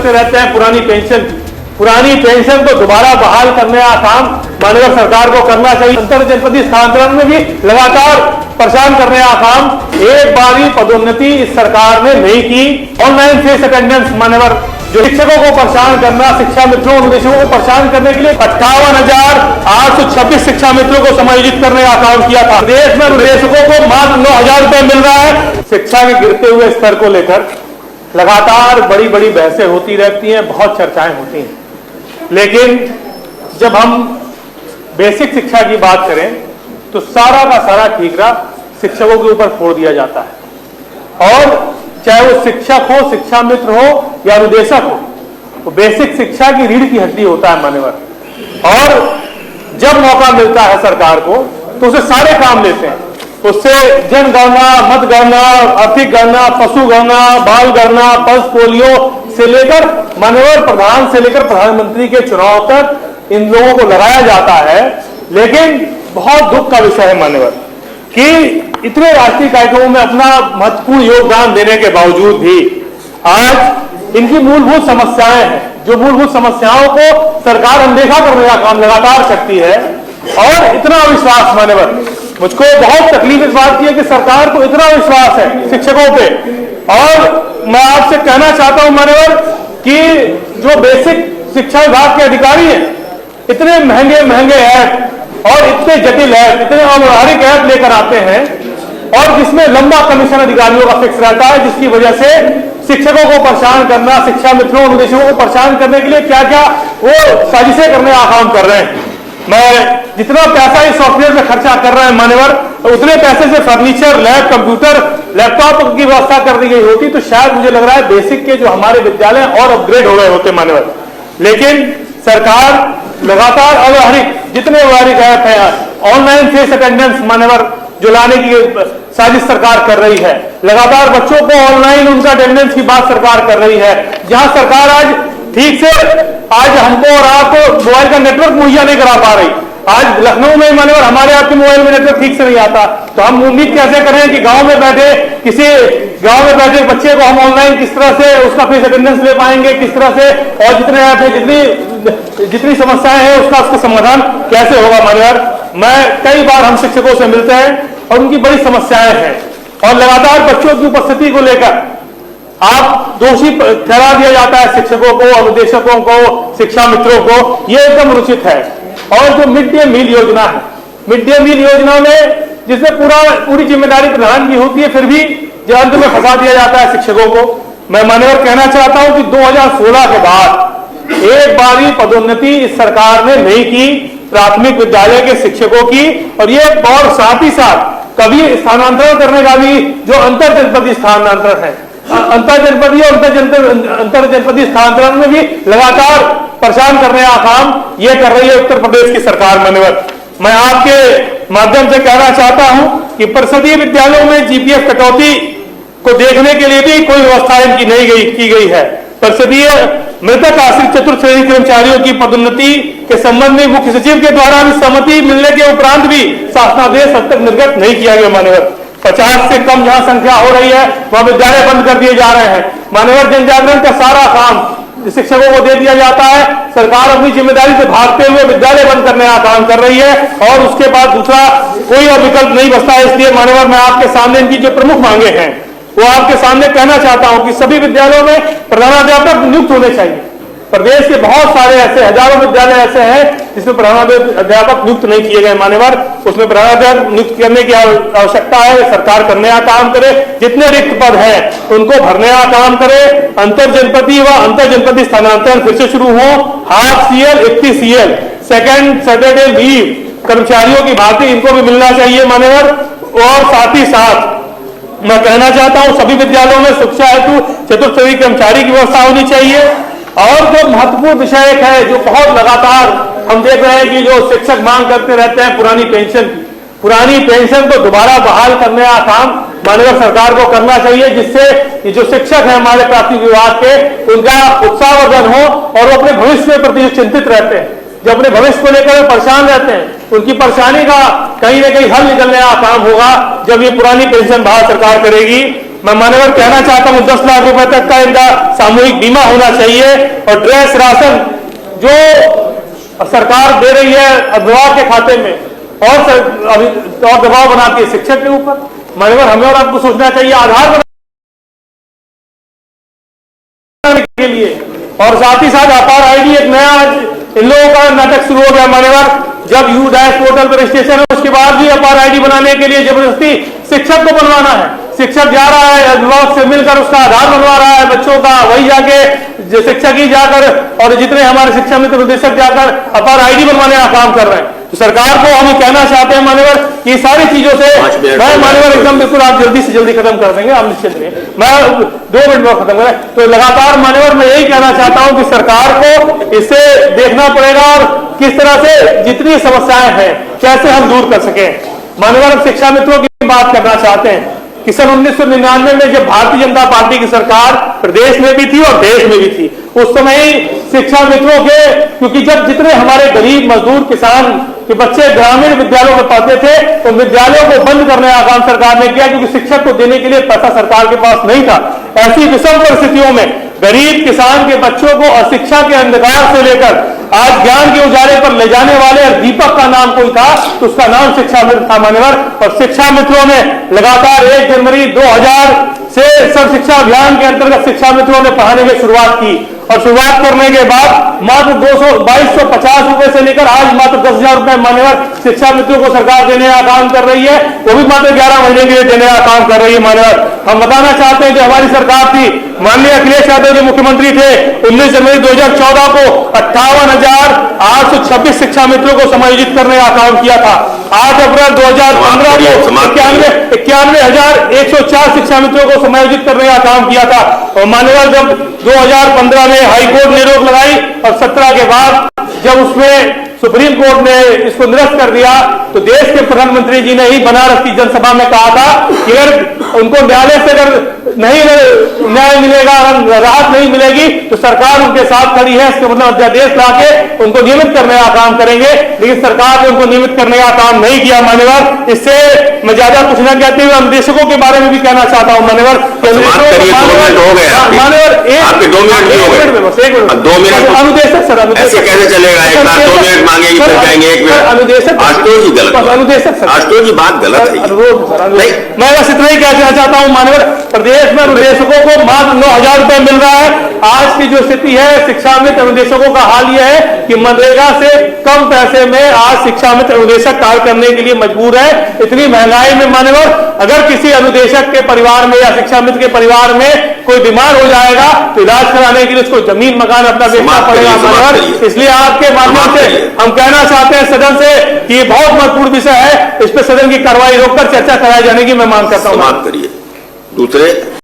करते रहते हैं पुरानी पेंशन को दोबारा बहाल करने का काम माननीय सरकार को करना चाहिए। अंतर जनपदीय स्थानांतरण में भी लगातार परेशान करने का काम, एक बारी पदोन्नति इस सरकार ने नहीं की। ऑनलाइन फेस अटेंडेंस मान्यवर जो शिक्षकों को परेशान करना, शिक्षा मित्रों अनुदेशकों को परेशान करने के लिए 58,826 शिक्षा मित्रों को समायोजित करने का काम किया था। देश में अनुदेशकों को मात्र 9,000 रुपए मिल रहा है। शिक्षा के गिरते हुए स्तर को लेकर लगातार बड़ी बड़ी बहसें होती रहती हैं, बहुत चर्चाएं होती हैं, लेकिन जब हम बेसिक शिक्षा की बात करें तो सारा का सारा ठीकरा शिक्षकों के ऊपर फोड़ दिया जाता है। और चाहे वो शिक्षक हो, शिक्षा मित्र हो या अनुदेशक हो, तो बेसिक शिक्षा की रीढ़ की हड्डी होता है मान्यवर। और जब मौका मिलता है सरकार को तो उसे सारे काम लेते हैं, उससे जनगणना, मतगणना, आर्थिक गणना, पशु गणना, बाल गणना, पल्स पोलियो से लेकर माननीय प्रधान से लेकर प्रधानमंत्री के चुनाव तक इन लोगों को लगाया जाता है। लेकिन बहुत दुख का विषय है मान्यवर कि इतने राष्ट्रीय कार्यक्रमों में अपना महत्वपूर्ण योगदान देने के बावजूद भी आज इनकी मूलभूत समस्याएं हैं, जो मूलभूत समस्याओं को सरकार अनदेखा करने का काम लगातार करती है। और इतना विश्वास मान्यवर, मुझको बहुत तकलीफ इस बात की है कि सरकार को इतना विश्वास है शिक्षकों पे। और मैं आपसे कहना चाहता हूं मान्यवर कि जो बेसिक शिक्षा विभाग के अधिकारी हैं, इतने महंगे महंगे ऐप और इतने जटिल ऐप, इतने अव्यवहारिक ऐप लेकर आते हैं और जिसमें लंबा कमीशन अधिकारियों का फिक्स रहता है, जिसकी वजह से शिक्षकों को परेशान करना, शिक्षा मित्रों अनुदेशकों को परेशान करने के लिए क्या क्या वो साजिशें करने का काम कर रहे हैं। मैं जितना पैसा इस सॉफ्टवेयर में खर्चा कर रहा है मान्यवर, उतने पैसे से फर्नीचर, लैब, कंप्यूटर, लैपटॉप की व्यवस्था कर दी गई होती तो शायद मुझे लग रहा है बेसिक के जो हमारे विद्यालय और अपग्रेड हो गए होते मान्यवर। लेकिन सरकार लगातार अव्यवहारिक, जितने व्यवहारिक ऐप है, ऑनलाइन फेस अटेंडेंस मान्यवर जो लाने की साजिश सरकार कर रही है, लगातार बच्चों को ऑनलाइन उनका अटेंडेंस की बात सरकार कर रही है। जहां सरकार आज ठीक से आज हमको और आपको मोबाइल का नेटवर्क मुहैया नहीं करा पा रही। आज लखनऊ में मान्यवर हमारे आपके मोबाइल में नेटवर्क ठीक से नहीं आता, तो हम उम्मीद कैसे करें कि गांव में बैठे किसी गांव में बैठे बच्चे को हम ऑनलाइन किस तरह से उसका फेस अटेंडेंस ले पाएंगे, किस तरह से, और जितने ऐप है, जितनी समस्याएं हैं उसका समाधान कैसे होगा मान्यवर। मैं कई बार हम शिक्षकों से मिलते हैं और उनकी बड़ी समस्याएं हैं और लगातार बच्चों की उपस्थिति को लेकर आप दोषी ठहरा दिया जाता है शिक्षकों को, अनुदेशकों को, शिक्षा मित्रों को। यह एकदम अनुचित है। और जो मिड डे मील योजना है, मिड डे मील योजना में जिसमें पूरी जिम्मेदारी प्रधान की होती है, फिर भी अंत में फंसा दिया जाता है शिक्षकों को। मैं मान्यवर कहना चाहता हूं कि 2016 के बाद एक बारी पदोन्नति इस सरकार ने नहीं की प्राथमिक विद्यालय के शिक्षकों की। और ये और साथ ही साथ कभी स्थानांतरण करने का भी जो अंतर जनपदीय स्थानांतरण है, अंतर जनपदीय और अंतर जनपदीय स्थानांतरण में भी लगातार परेशान करने का काम ये कर रही है उत्तर प्रदेश की सरकार मान्यवर। मैं आपके माध्यम से कहना चाहता हूं कि परिषदीय विद्यालयों में जीपीएफ कटौती को देखने के लिए भी कोई व्यवस्था इनकी नहीं की गई है। परिषदीय मृतक आश्रित चतुर्थ श्रेणी कर्मचारियों की पदोन्नति के संबंध में मुख्य सचिव के द्वारा भी सहमति मिलने के उपरांत भी शासनादेश अब तक निर्गत नहीं किया गया मान्यवर। 50 से कम जहां संख्या हो रही है वहां विद्यालय बंद कर दिए जा रहे हैं मान्यवर। जन जागरण का सारा काम शिक्षकों को दे दिया जाता है, सरकार अपनी जिम्मेदारी से भागते हुए विद्यालय बंद करने का काम कर रही है और उसके बाद दूसरा कोई और विकल्प नहीं बचता है। इसलिए मान्यवर मैं आपके सामने इनकी जो प्रमुख मांगे हैं वो आपके सामने कहना चाहता हूं कि सभी विद्यालयों में प्रधानाध्यापक नियुक्त होने चाहिए। प्रदेश के बहुत सारे ऐसे हजारों विद्यालय ऐसे हैं जिसमें प्रधानाध्यापक नियुक्त नहीं किए गए मान्यवर। उसमें प्रधानाध्यापक नियुक्त करने की आवश्यकता है, सरकार करने का काम करे। जितने रिक्त पद हैं उनको भरने का काम करे। अंतर जनपदीय व अंतर जनपदीय स्थानांतरण फिर से शुरू हो। Half CL, 31 CL, second Saturday leave कर्मचारियों की भांति इनको भी मिलना चाहिए मान्यवर। और साथ ही साथ मैं कहना चाहता हूं सभी विद्यालयों में शिक्षा हेतु चतुर्थ श्रेणी कर्मचारी की व्यवस्था होनी चाहिए। और जो महत्वपूर्ण विषय एक है जो बहुत लगातार हम देख रहे हैं कि जो शिक्षक मांग करते रहते हैं पुरानी पेंशन को दोबारा बहाल करने का काम माननीय सरकार को करना चाहिए, जिससे जो शिक्षक हैं हमारे प्राथमिक विभाग के उनका उत्साहवर्धन हो और वो अपने भविष्य के प्रति चिंतित रहते हैं, जो अपने भविष्य को लेकर परेशान रहते हैं, उनकी परेशानी का कहीं ना कहीं हल निकलने का काम होगा जब ये पुरानी पेंशन बहाल सरकार करेगी। मैं मान्यवर कहना चाहता हूं 10 लाख रुपए तक का इनका सामूहिक बीमा होना चाहिए और ड्रेस राशन जो सरकार दे रही है अभिभावक के खाते में और दबाव बनाती है शिक्षक के ऊपर। मान्यवर हमें और आपको सोचना चाहिए आधार बनाने के लिए। और साथ ही साथ अपार आईडी एक नया इन लोगों का नाटक शुरू हो गया मान्यवर, जब यू डैश पोर्टल पर रजिस्ट्रेशन है उसके बाद भी अपार आईडी बनाने के लिए जबरदस्ती शिक्षक को बनवाना है। शिक्षक जा रहा है अभिभावक से मिलकर उसका आधार बनवा रहा है बच्चों का, वही जाके शिक्षक ही जाकर और जितने हमारे शिक्षा मित्र निदेशक जाकर अपार आईडी बनवाने का काम कर रहे हैं। तो सरकार को हम कहना चाहते हैं मान्यवर कि सारी चीजों से मैं मान्यवर एकदम बिल्कुल आप जल्दी से जल्दी खत्म कर देंगे, आप निश्चित रहिए, मैं 2 मिनट में खत्म करें। तो लगातार मान्यवर मैं यही कहना चाहता हूं कि सरकार को इसे देखना पड़ेगा और किस तरह से जितनी समस्याएं हैं कैसे हम दूर कर सकें। मान्यवर हम शिक्षा मित्रों की बात करना चाहते हैं कि सन 1999 में जब भारतीय जनता पार्टी की सरकार प्रदेश में भी थी और देश में भी थी, उस समय शिक्षा मित्रों के, क्योंकि जब जितने हमारे गरीब मजदूर किसान के बच्चे ग्रामीण विद्यालयों में पढ़ते थे तो विद्यालयों को बंद करने का काम सरकार ने किया, क्योंकि शिक्षक को देने के लिए पैसा सरकार के पास नहीं था। ऐसी विषम परिस्थितियों में गरीब किसान के बच्चों को अशिक्षा के अंधकार से लेकर आज ज्ञान के उजाले पर ले जाने वाले और दीपक का नाम कोई था तो उसका नाम शिक्षा मित्र था मान्यवर। और शिक्षा मित्रों ने लगातार 1 जनवरी 2000 से सर्व शिक्षा अभियान के अंतर्गत शिक्षा मित्रों ने पढ़ाने की शुरुआत की और शुरुआत करने के बाद मात्र 2250 रुपए से लेकर आज मात्र 10,000 रुपए मान्यवर शिक्षा मित्रों को सरकार देने का काम कर रही है, वो भी मात्र 11 महीने के लिए देने का काम कर रही है मान्यवर। हम बताना चाहते हैं जो हमारी सरकार थी, माननीय अखिलेश यादव जो मुख्यमंत्री थे, 19 जनवरी 2014 को 58,826 शिक्षा मित्रों को समायोजित करने का काम किया था। 8 अप्रैल 2015 को 91,104 शिक्षा मित्रों को समायोजित करने का काम किया था। और मान्यवर जब 2015 में हाईकोर्ट ने रोक लगाई और 17 के बाद जब उसमें सुप्रीम कोर्ट ने इसको निरस्त कर दिया तो देश के प्रधानमंत्री जी ने ही बनारस की जनसभा में कहा था कि अगर उनको न्यायालय से अगर नहीं न्याय मिलेगा, राहत नहीं मिलेगी तो सरकार उनके साथ खड़ी है। इसके मतलब अध्यादेश लाके उनको नियमित करने का काम करेंगे, लेकिन सरकार ने उनको नियमित करने का काम नहीं किया मान्यवर। इससे मैं ज्यादा कुछ न कहते हुए अनुदेशकों के बारे में भी कहना चाहता हूँ मान्यवर। मान्यवर 2 मिनट अनुदेशक सर, ऐसे कैसे चलेगा? एक बार 2 मिनट मांगेगी फिर कहेंगे 1 मिनट। अनुदेशक आशुतोष जी गलत, अनुदेशक सर, आशुतोष जी बात गलत है। नहीं, मैं बस इतना ही कहना चाहता हूँ मान्यवर, प्रदेश में अनुदेशकों को मात्र 9,000 रुपए मिल रहा है। आज की जो स्थिति है शिक्षा मित्र अनुदेशकों का हाल यह है कि मनरेगा से कम पैसे में आज शिक्षा मित्र अनुदेशक कार्य करने के लिए मजबूर है। इतनी महंगाई में मान्यवर अगर किसी अनुदेशक के परिवार में या शिक्षा मित्र के परिवार में कोई बीमार हो जाएगा तो इलाज कराने के लिए उसको जमीन मकान अपना बेचना पड़ेगा मान्यवर। इसलिए आपके माध्यम से हम कहना चाहते हैं सदन से कि ये बहुत महत्वपूर्ण विषय है, इस पर सदन की कार्रवाई रोककर चर्चा कराई जाने की मैं मांग करता हूँ। दूसरे